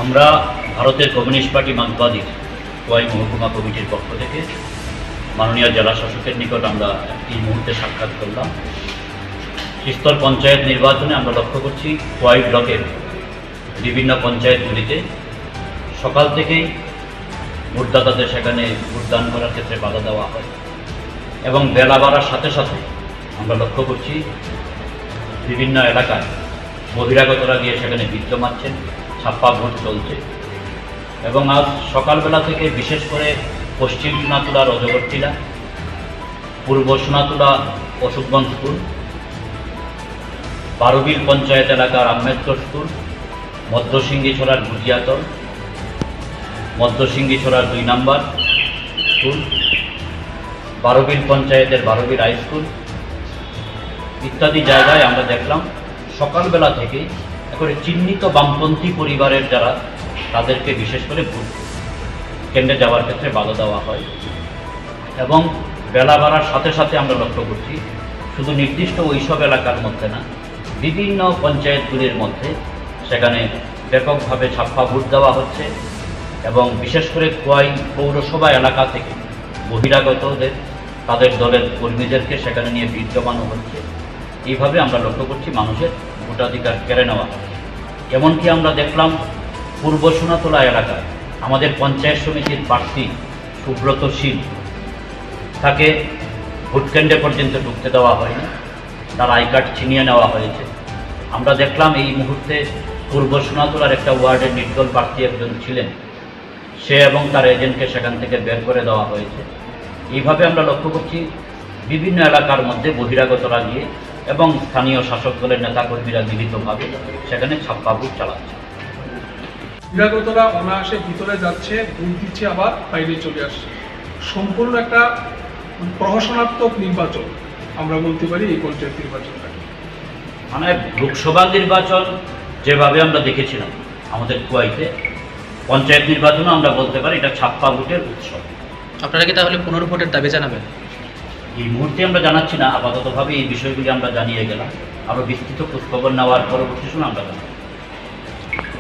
আমরা ভারতের communist party মার্ক্সবাদীর Khowai মহকুমা কমিটির পক্ষ থেকে মাননীয় জেলা শাসকের নিকট আমরা এই মুহূর্তে সাক্ষাৎ করলাম। স্তর পঞ্চায়েত নির্বাচনে আমরা লক্ষ্য করছি খোয়াই ব্লকের বিভিন্ন পঞ্চায়েতগুলিতে সকাল থেকেই ভোটদাতাদের সেখানে ভোটদান করার ক্ষেত্রে বাধা দেওয়া হয় এবং বেলা বাড়ার সাথে সাথে আমরা লক্ষ্য করছি বিভিন্ন এলাকায় বহিরাগতরা গিয়ে সেখানে বিদ্যুৎ মারছেন, ছাপ্পা ভোট চলছে। এবং আজ সকালবেলা থেকে বিশেষ করে পশ্চিম সোনাতুলা রজগরটিলা, পূর্ব সোনাতুলা অশোকগঞ্জ স্কুল, বারোবিল পঞ্চায়েত এলাকার আম্বেদকর স্কুল, মধ্যসিংহীছড়ার গুজিয়াতল, মধ্যসিংহীছড়ার 2 নম্বর স্কুল, বারোবিল পঞ্চায়েতের বারোবিল হাই স্কুল ইত্যাদি জায়গায় আমরা দেখলাম সকালবেলা থেকে একেবারে চিহ্নিত বামপন্থী পরিবারের যারা তাদেরকে বিশেষ করে ভোট কেন্দ্রে যাওয়ার ক্ষেত্রে বাধা দেওয়া হয়। এবং বেলা বাড়ার সাথে সাথে আমরা লক্ষ্য করছি শুধু নির্দিষ্ট ওইসব এলাকার মধ্যে না, বিভিন্ন পঞ্চায়েতগুলির মধ্যে সেখানে ব্যাপকভাবে ছাপ্পা ভোট দেওয়া হচ্ছে এবং বিশেষ করে খোয়াই পৌরসভা এলাকা থেকে বহিরাগতদের তাদের দলের কর্মীদেরকে সেখানে নিয়ে ভিড় জমানো হচ্ছে। এইভাবে আমরা লক্ষ্য করছি মানুষের ভোটাধিকার কেড়ে নেওয়া। এমনকি আমরা দেখলাম পূর্ব সোনাতলা এলাকায় আমাদের পঞ্চায়েত সমিতির প্রার্থী সুব্রত শীল, তাকে ভোটকেন্দ্রে পর্যন্ত ঢুকতে দেওয়া হয়নি, তার আই কার্ড ছিনিয়ে নেওয়া হয়েছে। আমরা দেখলাম এই মুহূর্তে পূর্ব সোনাতলার একটা ওয়ার্ডের নির্দল প্রার্থী একজন ছিলেন, সে এবং তার এজেন্টকে সেখান থেকে বের করে দেওয়া হয়েছে। এইভাবে আমরা লক্ষ্য করছি বিভিন্ন এলাকার মধ্যে বহিরাগতরা গিয়ে এবং স্থানীয় শাসক দলের নেতাকর্মীরা মিলিতভাবে সেখানে ছাপ্পা ভোট চালাচ্ছে। বহিরাগতরা অনায়াসে ভিতরে যাচ্ছে, ভোট দিচ্ছে, আবার বাইরে চলে আসছে। সম্পূর্ণ একটা প্রহসনাত্মক নির্বাচন আমরা বলতে পারি এই পঞ্চায়েত নির্বাচনটা। মানে লোকসভা নির্বাচন যেভাবে আমরা দেখেছিলাম আমাদের খোয়াইতে, পঞ্চায়েত নির্বাচনও আমরা বলতে পারি এটা ছাপ্পা ভোটের উৎসব। আপনারা কি তাহলে পুনর্ভোটের দাবি জানাবেন? এই মুহূর্তে আমরা জানাচ্ছি না, আপাততভাবে এই বিষয়গুলি আমরা জানিয়ে গেলাম, আরও বিস্তৃত খোঁজখবর নেওয়ার পরবর্তী সময় আমরা জানাবো।